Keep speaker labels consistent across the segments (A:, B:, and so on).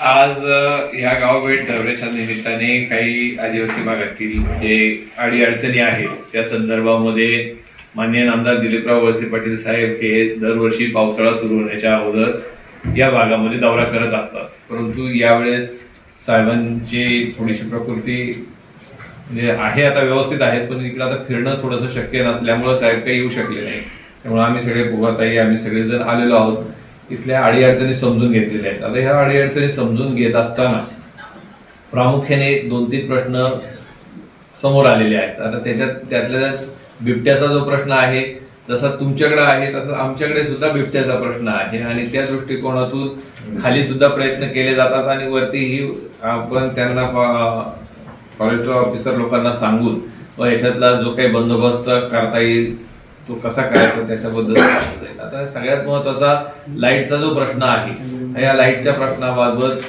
A: आज या गावभेट दौऱ्याच्या निमित्ताने काही आदिवासी भागातील जे अडीअडचणी आहेत त्या संदर्भामध्ये माननीय नामदार दिलीपराव वळसे पाटील साहेब हे दरवर्षी पावसाळा सुरू होण्याच्या अगोदर या भागामध्ये दौरा करत असतात. परंतु यावेळेस साहेबांची थोडीशी प्रकृती म्हणजे आहे आता व्यवस्थित आहेत, पण इकडे आता फिरणं थोडंसं शक्य नसल्यामुळे साहेब काही येऊ शकले नाही. त्यामुळे आम्ही सगळे भोगाताई आम्ही सगळेजण आलेलो आहोत. इथल्या अडीअडचणी समजून घेतलेल्या आहेत. आता ह्या अडीअडचणी समजून घेत असताना प्रामुख्याने 2-3 प्रश्न समोर आलेले आहेत. आता त्यातल्या बिबट्याचा जो प्रश्न आहे, जसा तुमच्याकडे आहे तसं आमच्याकडे सुद्धा बिबट्याचा प्रश्न आहे आणि त्या दृष्टिकोनातून खाली सुद्धा प्रयत्न केले जातात आणि वरतीही आपण त्यांना फॉरेस्ट ऑफिसर लोकांना सांगून व याच्यातला जो काही बंदोबस्त करता येईल तो कसा करायचा त्याच्याबद्दल. आता सगळ्यात महत्वाचा लाईटचा जो प्रश्न आहे, या लाईटच्या प्रश्नाबाबत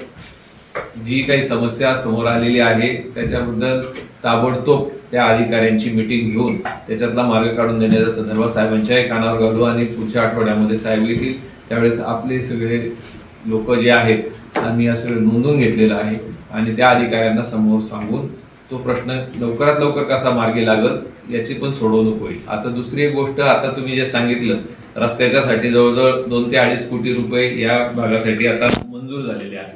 A: जी काही समस्या समोर आलेली आहे त्याच्याबद्दल ताबडतोब त्या अधिकाऱ्यांची मीटिंग घेऊन त्याच्यातला मार्ग काढून देण्याच्या संदर्भात साहेबांच्याही कानावर घालू आणि पुढच्या आठवड्यामध्ये साहेब येतील. त्यावेळेस आपले सगळे लोक जे आहेत आम्ही या सगळं नोंदवून घेतलेलं आहे आणि त्या अधिकाऱ्यांना समोर सांगून तो प्रश्न लवकरात लवकर कसा मार्गी लागल याची पण सोडवणूक होईल. आता दुसरी एक गोष्ट, आता तुम्ही जे सांगितलं रस्त्याच्यासाठी जवळजवळ 2 ते 2.5 कोटी रुपये या भागासाठी आता मंजूर झालेले आहेत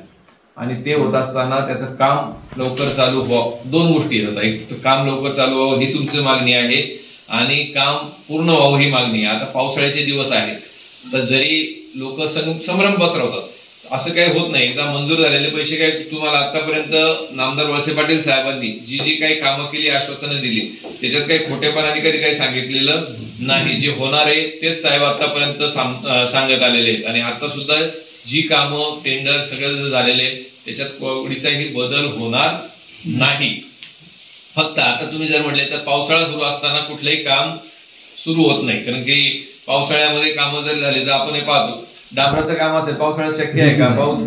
A: आणि ते होत असताना त्याचं काम लवकर चालू व्हावं. 2 गोष्टी येतात. एक काम लवकर चालू व्हावं ही तुमची मागणी आहे आणि काम पूर्ण व्हावं ही मागणी आहे. आता पावसाळ्याचे दिवस आहेत तर जरी लोक संभ्रम पसरवतात असं काही होत नाही. एकदा मंजूर झालेले पैसे काही तुम्हाला आतापर्यंत नामदार वळसे पाटील साहेबांनी जी जी काही कामं केली, आश्वासनं दिली त्याच्यात काही खोटेपणाने कधी काही सांगितलेलं नाही. जे होणार आहे तेच साहेब आतापर्यंत सांगत आलेले आहेत आणि आता सुद्धा जी कामं टेंडर सगळं झालेले त्याच्यात कोणीचाही बदल होणार नाही. फक्त आता तुम्ही जर म्हटले तर पावसाळा सुरू असताना कुठलंही काम सुरू होत नाही, कारण की पावसाळ्यामध्ये कामं जर झाली तर आपण हे पाहतो डांबराचं काम असेल पावसाळ्यात शक्य आहे का, पाऊस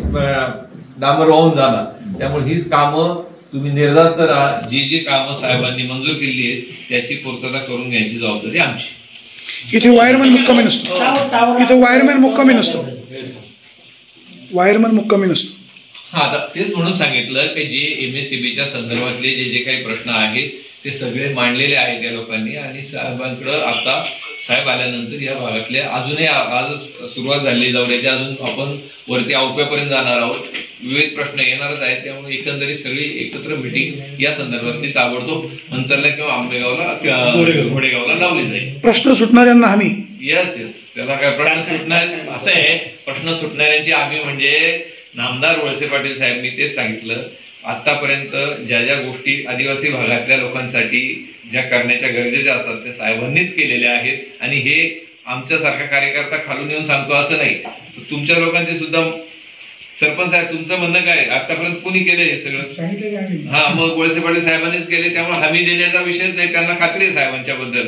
A: डांबर वाहून जाणार. त्यामुळे ही कामं तुम्ही निर्धास्त राहा. जी जी कामं साहेबांनी मंजूर केली आहेत त्याची पूर्तता करून घ्यायची जबाबदारी आमची.
B: इथे वायरमॅन मुक्कामी नसतो, इथे वायरमॅन मुक्कामी नसतो, वायरमॅन मुक्कामी नसतो.
A: हा, आता तेच म्हणून सांगितलं की जे MSCBच्या संदर्भातले जे जे काही प्रश्न आहेत ते सगळे मांडलेले आहेत या लोकांनी आणि साहेबांकडे आता साहेब आल्यानंतर या भागातल्या अजूनही आज सुरुवात झाली दौऱ्याची, अजून आपण वरती आउटव्यापर्यंत जाणार आहोत. विविध प्रश्न येणारच आहेत. त्यामुळे एकंदरीत सगळी एकत्र मिटिंग या संदर्भातली ताबडतोब मंचरला किंवा आंबेगावला घोडेगावला लावली जाईल.
B: प्रश्न सुटणाऱ्यांना हमी.
A: येस त्याला काय प्रश्न सुटणार असं आहे. प्रश्न सुटणाऱ्यांची आम्ही म्हणजे नामदार वळसे पाटील साहेबांनी तेच सांगितलं आतापर्यंत ज्या ज्या गोष्टी आदिवासी भागातल्या लोकांसाठी ज्या करण्याच्या गरजेच्या असतात त्या साहेबांनीच केलेल्या आहेत आणि हे आमच्यासारखा कार्यकर्ता खालून येऊन सांगतो असं नाही. तुमच्या लोकांचे सुद्धा सरपंच साहेब तुमचं म्हणणं काय, आतापर्यंत कोणी केलंय हे सगळं? हा, मग वळसे पाटील साहेबांनीच केले. त्यामुळे हमी देण्याचा विषयच नाही, त्यांना खात्री आहे साहेबांच्या बद्दल.